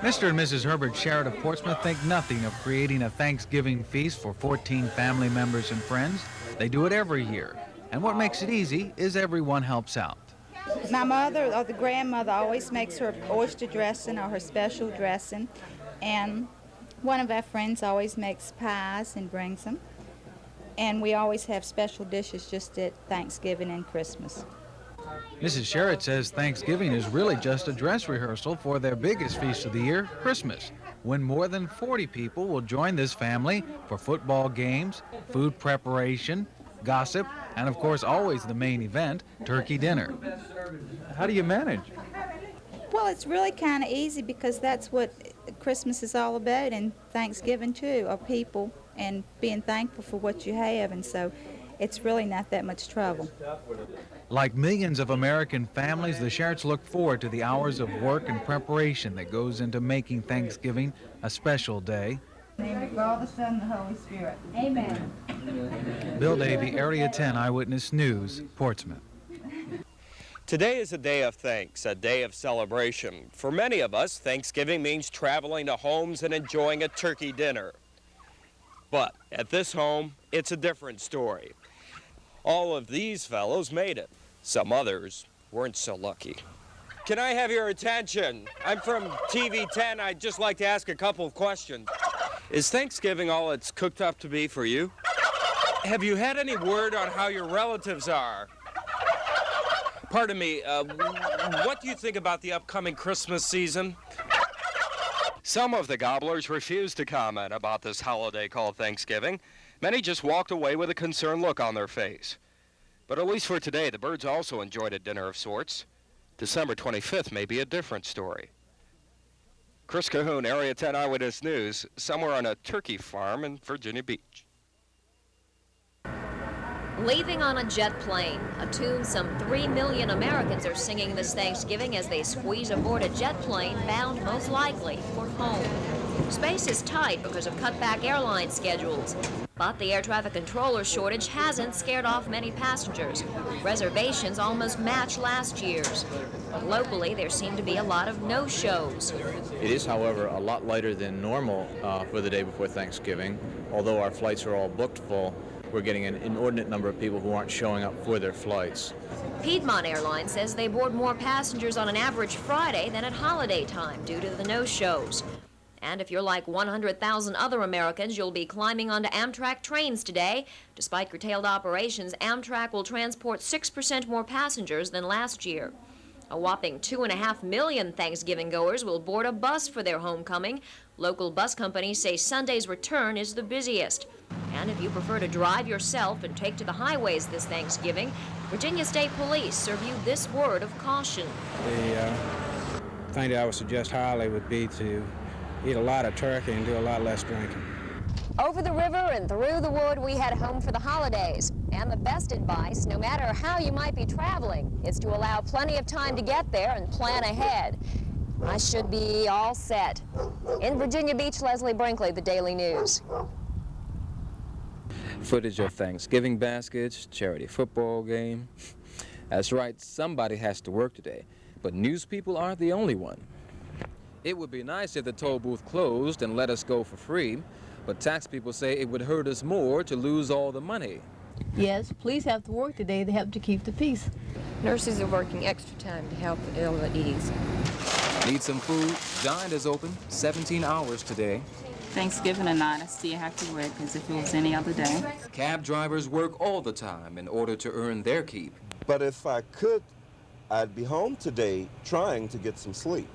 Mr. and Mrs. Herbert Sherritt of Portsmouth think nothing of creating a Thanksgiving feast for 14 family members and friends. They do it every year. And what makes it easy is everyone helps out. My mother or the grandmother always makes her oyster dressing or her special dressing. And one of our friends always makes pies and brings them. And we always have special dishes just at Thanksgiving and Christmas. Mrs. Sherritt says Thanksgiving is really just a dress rehearsal for their biggest feast of the year, Christmas, when more than 40 people will join this family for football games, food preparation, gossip, and of course always the main event, turkey dinner. How do you manage? Well, it's really kind of easy because that's what Christmas is all about, and Thanksgiving too, are people and being thankful for what you have, and so it's really not that much trouble. Like millions of American families, the Sherritts look forward to the hours of work and preparation that goes into making Thanksgiving a special day. In the name of God, the Son, and the Holy Spirit. Amen. Bill Davey, Area 10 Eyewitness News, Portsmouth. Today is a day of thanks, a day of celebration. For many of us, Thanksgiving means traveling to homes and enjoying a turkey dinner. But at this home, it's a different story. All of these fellows made it. Some others weren't so lucky. Can I have your attention? I'm from TV 10. I'd just like to ask a couple of questions. Is Thanksgiving all it's cooked up to be for you? Have you had any word on how your relatives are? Pardon me, what do you think about the upcoming Christmas season? Some of the gobblers refused to comment about this holiday called Thanksgiving. Many just walked away with a concerned look on their face. But at least for today, the birds also enjoyed a dinner of sorts. December 25th may be a different story. Chris Cahoon, Area 10 Eyewitness News, somewhere on a turkey farm in Virginia Beach. Leaving on a jet plane, a tune some 3 million Americans are singing this Thanksgiving as they squeeze aboard a jet plane bound most likely for home. Space is tight because of cutback airline schedules, but the air traffic controller shortage hasn't scared off many passengers. Reservations almost match last year's. But locally, there seem to be a lot of no-shows. It is, however, a lot lighter than normal for the day before Thanksgiving. Although our flights are all booked full, we're getting an inordinate number of people who aren't showing up for their flights. Piedmont Airlines says they board more passengers on an average Friday than at holiday time due to the no-shows. And if you're like 100,000 other Americans, you'll be climbing onto Amtrak trains today. Despite curtailed operations, Amtrak will transport 6% more passengers than last year. A whopping 2.5 million Thanksgiving goers will board a bus for their homecoming. Local bus companies say Sunday's return is the busiest. And if you prefer to drive yourself and take to the highways this Thanksgiving, Virginia State Police serve you this word of caution. The thing that I would suggest highly would be to eat a lot of turkey and do a lot less drinking. Over the river and through the wood, we head home for the holidays. And the best advice, no matter how you might be traveling, is to allow plenty of time to get there and plan ahead. I should be all set. In Virginia Beach, Leslie Brinkley, the Daily News. Footage of Thanksgiving baskets, charity football game. That's right, somebody has to work today, but news people aren't the only one. It would be nice if the toll booth closed and let us go for free, but tax people say it would hurt us more to lose all the money. Yes, police have to work today to help to keep the peace. Nurses are working extra time to help the ill at ease. Need some food? Giant is open 17 hours today. Thanksgiving or not, I still have to work as if it was any other day. Cab drivers work all the time in order to earn their keep. But if I could, I'd be home today trying to get some sleep.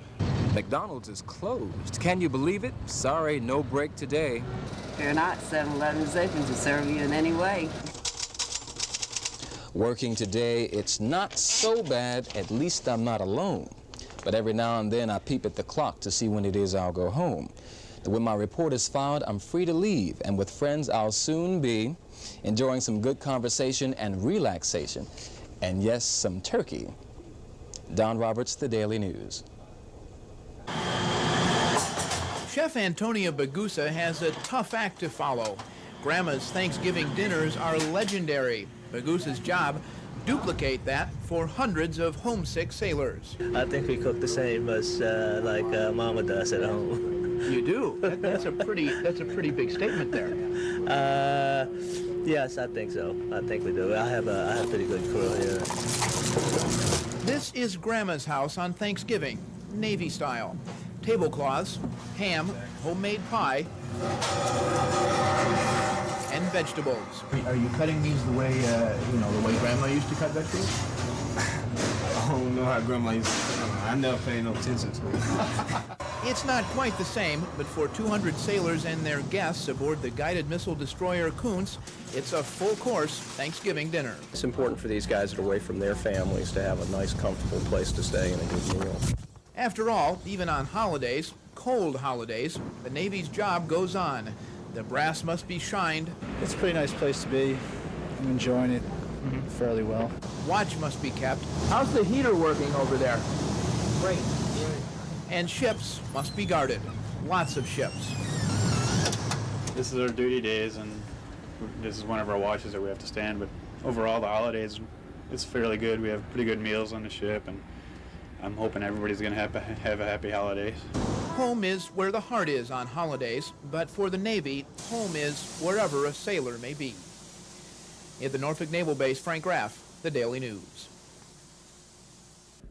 McDonald's is closed. Can you believe it? Sorry, no break today. They're not. 7-Eleven's open to serve you in any way. Working today, it's not so bad. At least I'm not alone. But every now and then I peep at the clock to see when it is I'll go home. When my report is filed, I'm free to leave, and with friends I'll soon be enjoying some good conversation and relaxation, and yes, some turkey. Don Roberts, The Daily News. Chef Antonia Bagusa has a tough act to follow. Grandma's Thanksgiving dinners are legendary. Bagusa's job, duplicate that for hundreds of homesick sailors. I think we cook the same as like Mama does at home. You do? That's a pretty big statement there. Yes, I think so. I think we do. I have a pretty good crew here. This is Grandma's house on Thanksgiving, Navy style. Tablecloths, ham, homemade pie, and vegetables. Are you cutting these the way, the way Grandma used to cut vegetables? I don't know how Grandma used to. I never paid no attention to it. It's not quite the same, but for 200 sailors and their guests aboard the guided missile destroyer Kuntz, it's a full-course Thanksgiving dinner. It's important for these guys that are away from their families to have a nice, comfortable place to stay and a good meal. After all, even on holidays, cold holidays, the Navy's job goes on. The brass must be shined. It's a pretty nice place to be. I'm enjoying it fairly well. Watch must be kept. How's the heater working over there? Great. And ships must be guarded. Lots of ships. This is our duty days, and this is one of our watches that we have to stand, but overall the holidays, it's fairly good. We have pretty good meals on the ship, and I'm hoping everybody's going to have a happy holidays. Home is where the heart is on holidays, but for the Navy, home is wherever a sailor may be. At the Norfolk Naval Base, Frank Graff, The Daily News.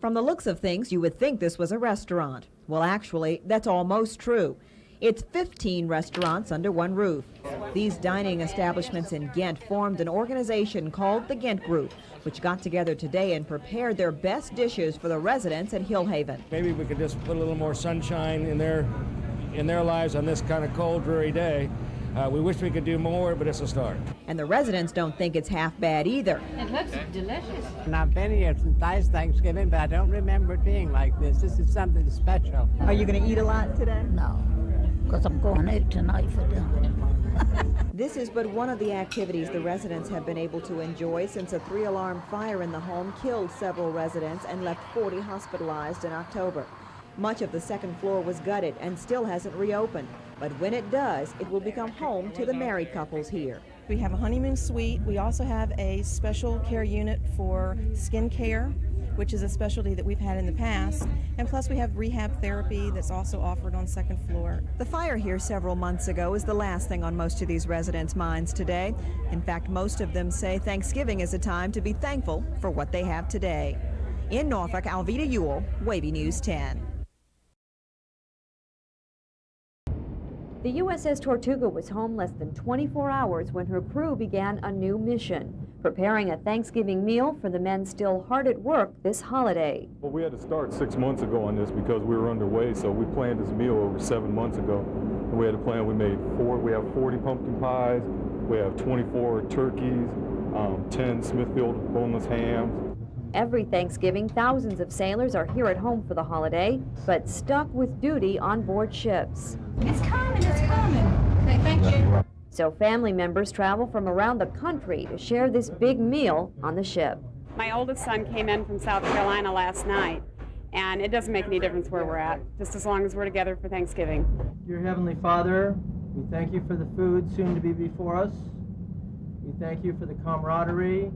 From the looks of things, you would think this was a restaurant. Well, actually, that's almost true. It's 15 restaurants under one roof. These dining establishments in Ghent formed an organization called the Ghent Group, which got together today and prepared their best dishes for the residents at Hillhaven. Maybe we could just put a little more sunshine in their lives on this kind of cold, dreary day. We wish we could do more, but it's a start. And the residents don't think it's half bad either. It looks delicious. And I've been here since last Thanksgiving, but I don't remember it being like this. This is something special. Are you going to eat a lot today? No, because I'm going out tonight for dinner. This is but one of the activities the residents have been able to enjoy since a 3-alarm fire in the home killed several residents and left 40 hospitalized in October. Much of the second floor was gutted and still hasn't reopened, but when it does, it will become home to the married couples here. We have a honeymoon suite. We also have a special care unit for skin care, which is a specialty that we've had in the past. And plus we have rehab therapy that's also offered on second floor. The fire here several months ago is the last thing on most of these residents' minds today. In fact, most of them say Thanksgiving is a time to be thankful for what they have today. In Norfolk, Alveda Ewell, WAVY News 10. The USS Tortuga was home less than 24 hours when her crew began a new mission, preparing a Thanksgiving meal for the men still hard at work this holiday. Well, we had to start 6 months ago on this because we were underway, so we planned this meal over 7 months ago. And we had a plan. We have 40 pumpkin pies, we have 24 turkeys, 10 Smithfield boneless hams. Every Thanksgiving, thousands of sailors are here at home for the holiday, but stuck with duty on board ships. It's coming, it's coming. Okay, thank you. So family members travel from around the country to share this big meal on the ship. My oldest son came in from South Carolina last night, and it doesn't make any difference where we're at, just as long as we're together for Thanksgiving. Dear Heavenly Father, we thank you for the food soon to be before us. We thank you for the camaraderie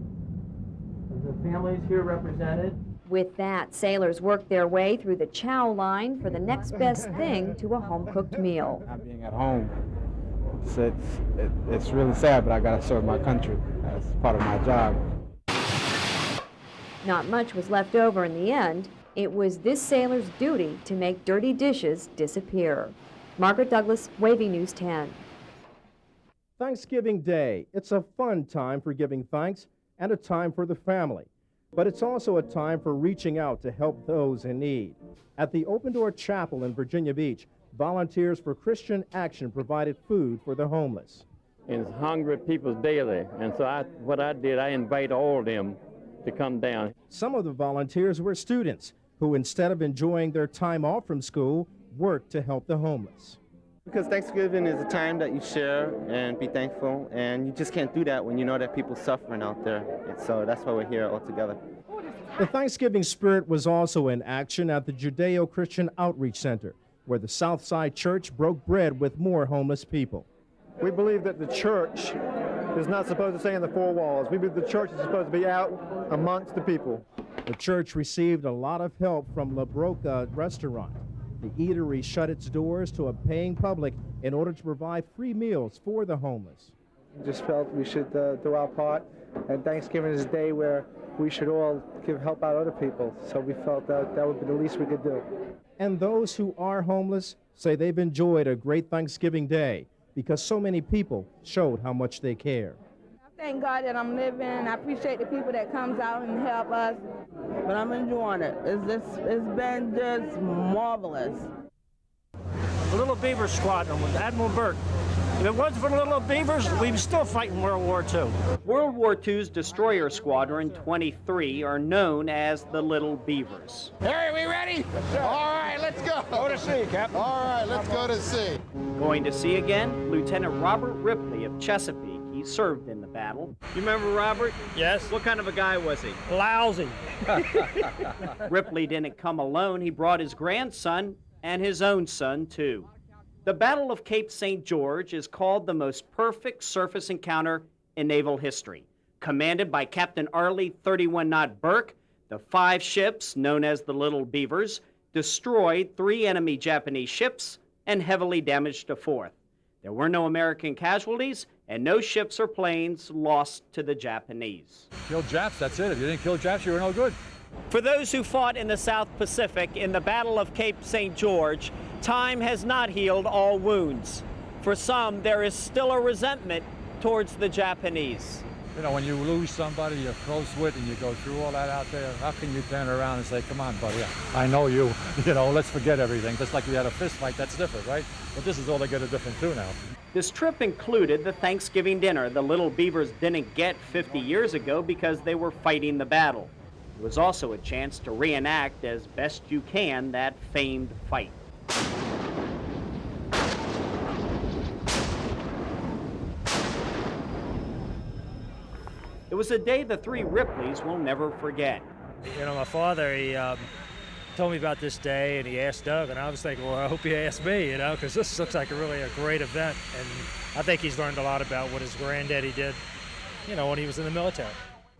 of the families here represented. With that, sailors work their way through the chow line for the next best thing to a home-cooked meal. Not being at home, it's really sad, but I gotta serve my country. That's part of my job. Not much was left over in the end. It was this sailor's duty to make dirty dishes disappear. Margaret Douglas, WAVY News 10. Thanksgiving Day. It's a fun time for giving thanks and a time for the family. But it's also a time for reaching out to help those in need. At the Open Door Chapel in Virginia Beach, Volunteers for Christian Action provided food for the homeless. It's hungry people daily, and so I invite all of them to come down. Some of the volunteers were students who, instead of enjoying their time off from school, worked to help the homeless. Because Thanksgiving is a time that you share and be thankful, and you just can't do that when you know that people are suffering out there. And so that's why we're here all together. The Thanksgiving spirit was also in action at the Judeo-Christian Outreach Center, where the Southside Church broke bread with more homeless people. We believe that the church is not supposed to stay in the four walls. The church is supposed to be out amongst the people. The church received a lot of help from La Broca restaurant. The eatery shut its doors to a paying public in order to provide free meals for the homeless. We just felt we should do our part, and Thanksgiving is a day where we should all help out other people, so we felt that would be the least we could do. And those who are homeless say they've enjoyed a great Thanksgiving Day because so many people showed how much they care. I thank God that I'm living. I appreciate the people that comes out and help us. But I'm enjoying it. It's been just marvelous. The Little Beaver Squadron with Admiral Burke. If it wasn't for the Little Beavers, we'd be still fighting World War II. World War II's Destroyer Squadron 23 are known as the Little Beavers. Hey, we ready? All right, let's go. Go to sea, Captain. All right, let's go to sea. Going to sea again, Lieutenant Robert Ripley of Chesapeake. He served in the battle. You remember Robert? Yes. What kind of a guy was he? Lousy. Ripley didn't come alone. He brought his grandson and his own son, too. The Battle of Cape St. George is called the most perfect surface encounter in naval history. Commanded by Captain Arleigh 31-knot Burke, the 5 ships, known as the Little Beavers, destroyed 3 enemy Japanese ships and heavily damaged a 4th. There were no American casualties and no ships or planes lost to the Japanese. Kill Japs, that's it. If you didn't kill Japs, you were no good. For those who fought in the South Pacific in the Battle of Cape St. George, time has not healed all wounds. For some, there is still a resentment towards the Japanese. You know, when you lose somebody you're close with and you go through all that out there, how can you turn around and say, come on, buddy, I know you, let's forget everything. Just like we had a fist fight, that's different, right? But this is altogether different too now. This trip included the Thanksgiving dinner the Little Beavers didn't get 50 years ago because they were fighting the battle. It was also a chance to reenact as best you can that famed fight. It was a day the 3 Ripleys will never forget. You know, my father, he told me about this day, and he asked Doug, and I was thinking, well, I hope he asked me, because this looks like a great event, and I think he's learned a lot about what his granddaddy did, when he was in the military.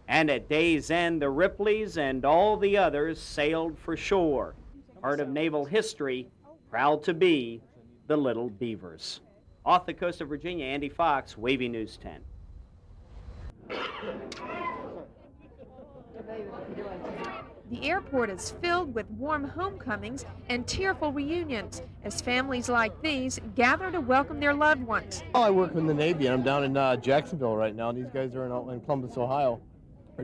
And at day's end, the Ripleys and all the others sailed for shore. Part of naval history, proud to be the Little Beavers. Off the coast of Virginia, Andy Fox, WAVY News 10. The airport is filled with warm homecomings and tearful reunions as families like these gather to welcome their loved ones. Well, I work in the Navy, and I'm down in Jacksonville right now, and these guys are in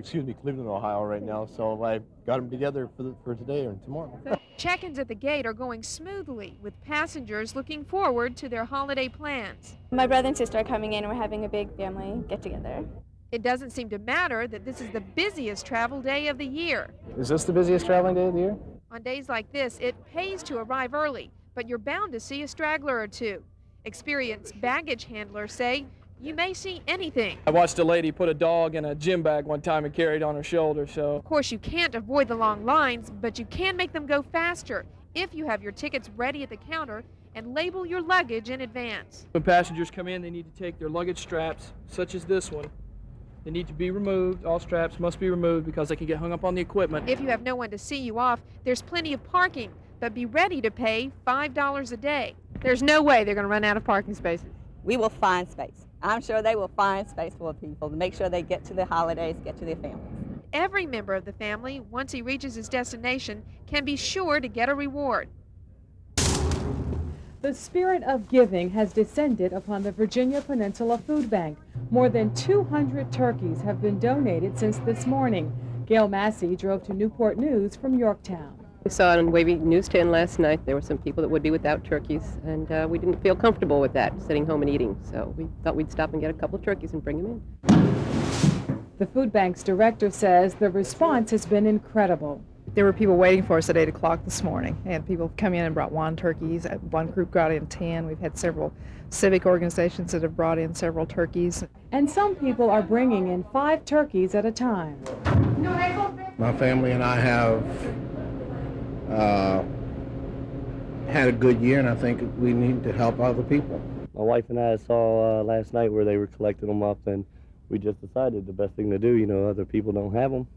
Cleveland, Ohio right now, so I got them together for today and tomorrow. Check-ins at the gate are going smoothly, with passengers looking forward to their holiday plans. My brother and sister are coming in, and we're having a big family get-together. It doesn't seem to matter that this is the busiest travel day of the year. Is this the busiest traveling day of the year? On days like this, it pays to arrive early, but you're bound to see a straggler or two. Experienced baggage handlers say you may see anything. I watched a lady put a dog in a gym bag one time and carry it on her shoulder, so. Of course, you can't avoid the long lines, but you can make them go faster if you have your tickets ready at the counter and label your luggage in advance. When passengers come in, they need to take their luggage straps, such as this one. They need to be removed. All straps must be removed because they can get hung up on the equipment. If you have no one to see you off, there's plenty of parking, but be ready to pay $5 a day. There's no way they're going to run out of parking spaces. We will find space. I'm sure they will find space for people to make sure they get to their holidays, get to their families. Every member of the family, once he reaches his destination, can be sure to get a reward. The spirit of giving has descended upon the Virginia Peninsula Food Bank. More than 200 turkeys have been donated since this morning. Gail Massey drove to Newport News from Yorktown. We saw it on WAVY News 10 last night. There were some people that would be without turkeys, and we didn't feel comfortable with that, sitting home and eating. So we thought we'd stop and get a couple of turkeys and bring them in. The food bank's director says the response has been incredible. There were people waiting for us at 8 o'clock this morning, and people come in and brought 1 turkeys. One group brought in 10. We've had several civic organizations that have brought in several turkeys. And some people are bringing in 5 turkeys at a time. My family and I have had a good year, and I think we need to help other people. My wife and I saw last night where they were collecting them up, and we just decided the best thing to do, you know, other people don't have them,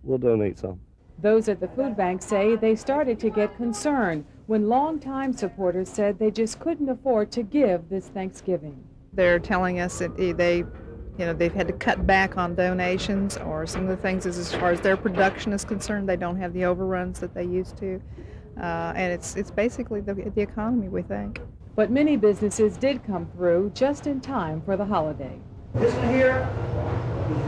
we'll donate some. Those at the food bank say they started to get concerned when longtime supporters said they just couldn't afford to give this Thanksgiving. They're telling us that they've had to cut back on donations, or some of the things as far as their production is concerned, they don't have the overruns that they used to. And it's basically the economy, we think. But many businesses did come through just in time for the holiday. This one here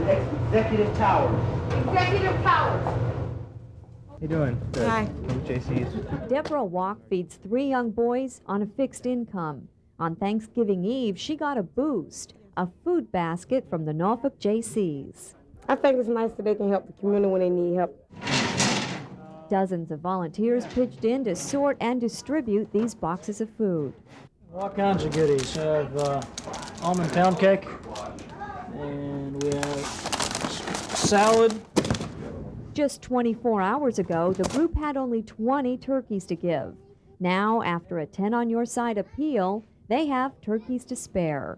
is Executive Towers. Executive Towers. How you doing? Good. Hi. From JC's. Deborah Walk feeds 3 young boys on a fixed income. On Thanksgiving Eve, she got a boost, a food basket from the Norfolk JCs. I think it's nice that they can help the community when they need help. Dozens of volunteers pitched in to sort and distribute these boxes of food. All kinds of goodies. We have almond pound cake, and we have salad. Just 24 hours ago, the group had only 20 turkeys to give. Now, after a 10 on your side appeal, they have turkeys to spare.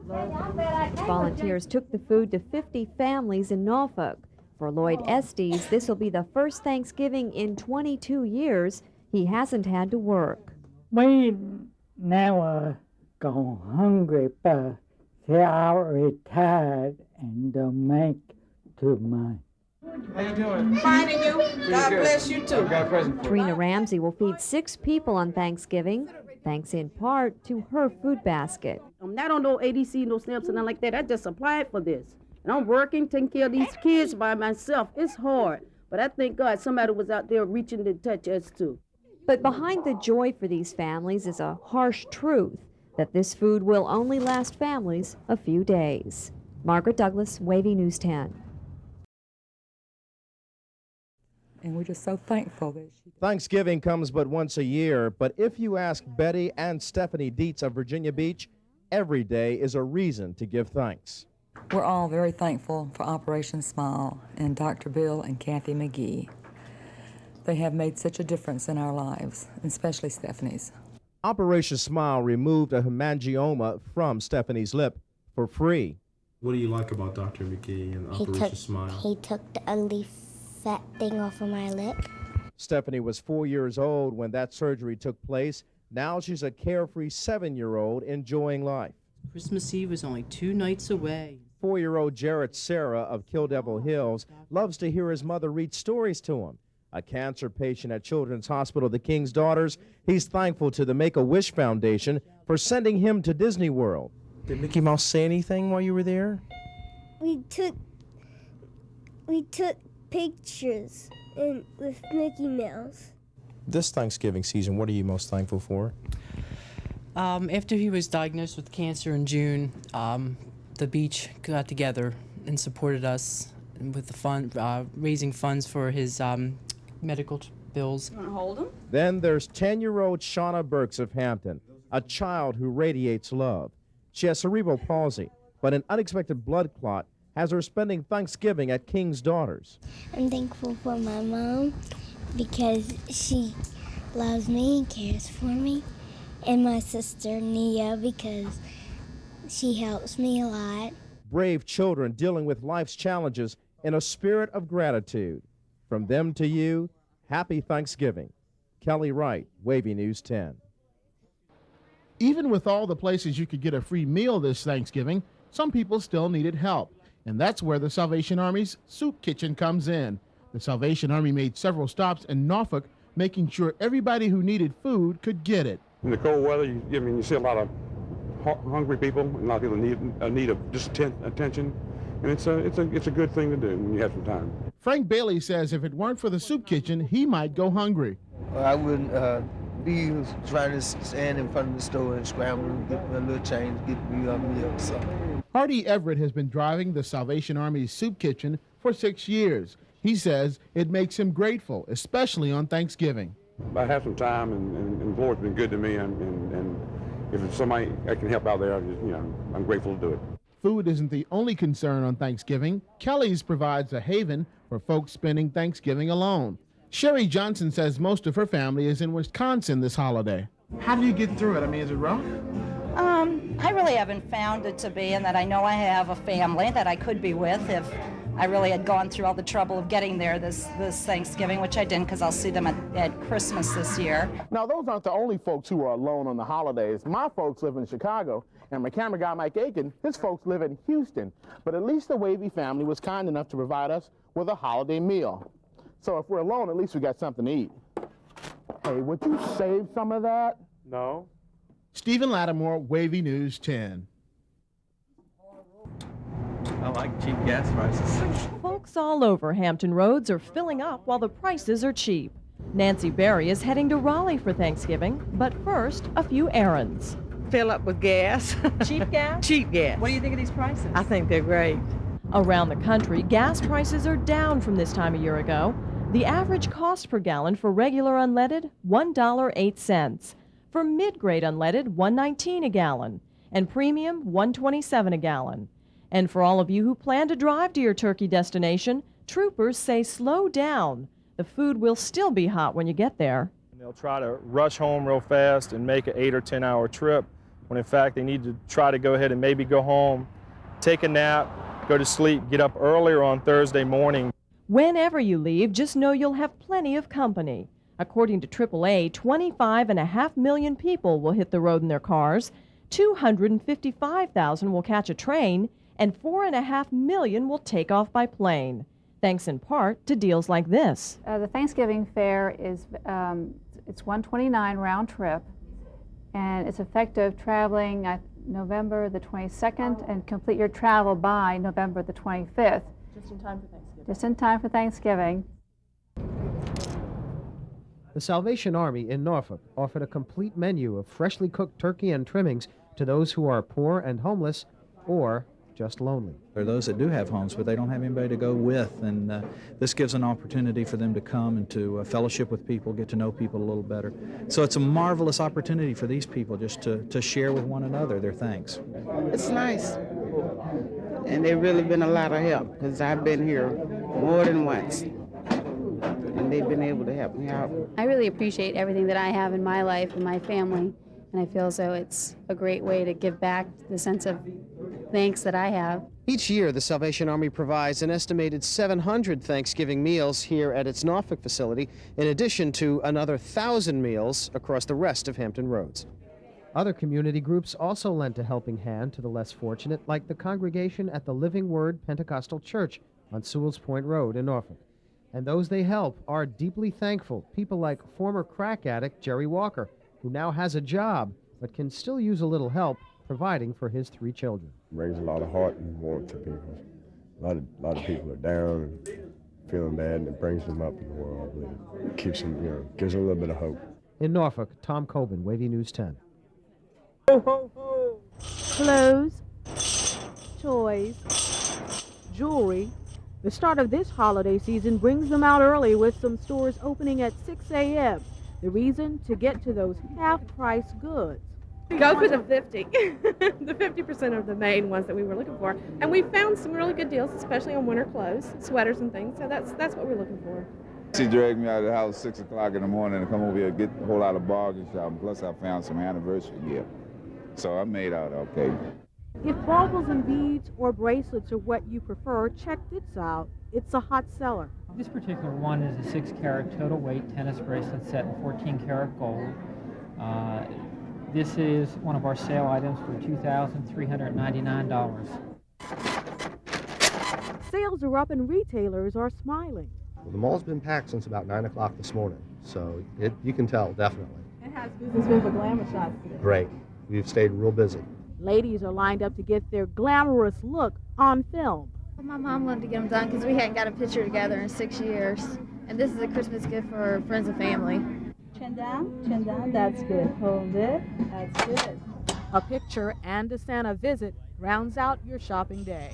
Volunteers took the food to 50 families in Norfolk. For Lloyd Estes, this will be the first Thanksgiving in 22 years he hasn't had to work. We never go hungry, but they are retired and don't make too much. How you doing? Fine, and you? God bless you too. I've got a present for you. Trina Ramsey will feed 6 people on Thanksgiving, thanks in part to her food basket. I don't know ADC, no stamps, and nothing like that. I just applied for this. And I'm working, taking care of these kids by myself. It's hard, but I thank God somebody was out there reaching to touch us too. But behind the joy for these families is a harsh truth that this food will only last families a few days. Margaret Douglas, WAVY News 10. And we're just so thankful that Thanksgiving comes but once a year, but if you ask Betty and Stephanie Dietz of Virginia Beach, every day is a reason to give thanks. we're all very thankful for Operation Smile and Dr. Bill and Kathy McGee. They have made such a difference in our lives, especially Stephanie's. Operation Smile removed a hemangioma from Stephanie's lip for free. What do you like about Dr. McGee and Operation Smile? He took the ugly fat thing off of my lip. Stephanie was 4 years old when that surgery took place. Now she's a carefree 7-year-old enjoying life. Christmas Eve is only 2 nights away. 4-year-old Jarrett Sarah of Kill Devil Hills loves to hear his mother read stories to him. A cancer patient at Children's Hospital The King's Daughters, he's thankful to the Make-A-Wish Foundation for sending him to Disney World. Did Mickey Mouse say anything while you were there? We took pictures with Mickey Mouse. This Thanksgiving season, what are you most thankful for? After he was diagnosed with cancer in June, the beach got together and supported us with the fund, raising funds for his medical bills. You want to hold him? Then there's 10-year-old Shauna Burks of Hampton, a child who radiates love. She has cerebral palsy, but an unexpected blood clot has her spending Thanksgiving at King's Daughters. I'm thankful for my mom because she loves me and cares for me, and my sister Nia because she helps me a lot. Brave children dealing with life's challenges in a spirit of gratitude. From them to you, happy Thanksgiving. Kelly Wright, WAVY News 10. Even with all the places you could get a free meal this Thanksgiving, some people still needed help. And that's where the Salvation Army's Soup Kitchen comes in. The Salvation Army made several stops in Norfolk, making sure everybody who needed food could get it. In the cold weather, you see a lot of hungry people, and a lot of people need of just attention, and it's a good thing to do when you have some time. Frank Bailey says if it weren't for the Soup Kitchen, he might go hungry. I wouldn't be trying to stand in front of the store and scramble and get a little change, get me a meal or something. Hardy Everett has been driving the Salvation Army's Soup Kitchen for 6 years. He says it makes him grateful, especially on Thanksgiving. I have some time, and the Lord's been good to me, and if it's somebody I can help out there, I'm grateful to do it. Food isn't the only concern on Thanksgiving. Kelly's provides a haven for folks spending Thanksgiving alone. Sherry Johnson says most of her family is in Wisconsin this holiday. How do you get through it? I mean, is it rough? I really haven't found it to be, in that I know I have a family that I could be with if I really had gone through all the trouble of getting there this Thanksgiving, which I didn't, because I'll see them at Christmas this year. Now, those aren't the only folks who are alone on the holidays. My folks live in Chicago, and my camera guy, Mike Aiken, his folks live in Houston. But at least the WAVY family was kind enough to provide us with a holiday meal. So if we're alone, at least we got something to eat. Hey, would you save some of that? No. Stephen Lattimore, WAVY News 10. I like cheap gas prices. Folks all over Hampton Roads are filling up while the prices are cheap. Nancy Berry is heading to Raleigh for Thanksgiving, but first, a few errands. Fill up with gas. Cheap gas? Cheap gas. What do you think of these prices? I think they're great. Around the country, gas prices are down from this time a year ago. The average cost per gallon for regular unleaded, $1.08. For mid-grade unleaded, $1.19 a gallon. And premium, $1.27 a gallon. And for all of you who plan to drive to your turkey destination, troopers say slow down. The food will still be hot when you get there. They'll try to rush home real fast and make an 8 or 10 hour trip, when in fact they need to try to go ahead and maybe go home, take a nap, go to sleep, get up earlier on Thursday morning. Whenever you leave, just know you'll have plenty of company. According to AAA, 25.5 million people will hit the road in their cars, 255,000 will catch a train, and 4.5 million will take off by plane, thanks in part to deals like this. The Thanksgiving fare is it's $129 round trip, and it's effective traveling November the 22nd and complete your travel by November the 25th. Just in time for Thanksgiving. Just in time for Thanksgiving. The Salvation Army in Norfolk offered a complete menu of freshly cooked turkey and trimmings to those who are poor and homeless or just lonely. There are those that do have homes, but they don't have anybody to go with, and this gives an opportunity for them to come and to fellowship with people, get to know people a little better. So it's a marvelous opportunity for these people just to share with one another their thanks. It's nice, and they've really been a lot of help, because I've been here more than once, and they've been able to help me out. I really appreciate everything that I have in my life and my family, and I feel as though it's a great way to give back the sense of thanks that I have. Each year, the Salvation Army provides an estimated 700 Thanksgiving meals here at its Norfolk facility, in addition to another 1,000 meals across the rest of Hampton Roads. Other community groups also lent a helping hand to the less fortunate, like the congregation at the Living Word Pentecostal Church on Sewells Point Road in Norfolk. And those they help are deeply thankful, people like former crack addict Jerry Walker, who now has a job but can still use a little help providing for his 3 children. Brings a lot of heart and warmth to people. A lot of people are down and feeling bad, and it brings them up in the world, I believe. Keeps them, gives them a little bit of hope. In Norfolk, Tom Coben, WAVY News 10. Ho, ho, ho. Clothes, toys, jewelry. The start of this holiday season brings them out early, with some stores opening at 6 a.m. The reason? To get to those half-price goods. Go for the 50. The 50% of the main ones that we were looking for. And we found some really good deals, especially on winter clothes, sweaters and things. So that's what we're looking for. She dragged me out of the house 6 o'clock in the morning to come over here and get a whole lot of bargain shopping. Plus I found some anniversary gifts. So I made out okay. If baubles and beads or bracelets are what you prefer, check this out. It's a hot seller. This particular one is a 6-carat total weight tennis bracelet set in 14-karat gold. This is one of our sale items for $2,399. Sales are up and retailers are smiling. Well, the mall's been packed since about 9 o'clock this morning, so you can tell, definitely. And how's business been for glamour shots today? Great. We've stayed real busy. Ladies are lined up to get their glamorous look on film. My mom wanted to get them done because we hadn't got a picture together in 6 years. And this is a Christmas gift for friends and family. Chin down, that's good. Hold it, that's good. A picture and a Santa visit rounds out your shopping day.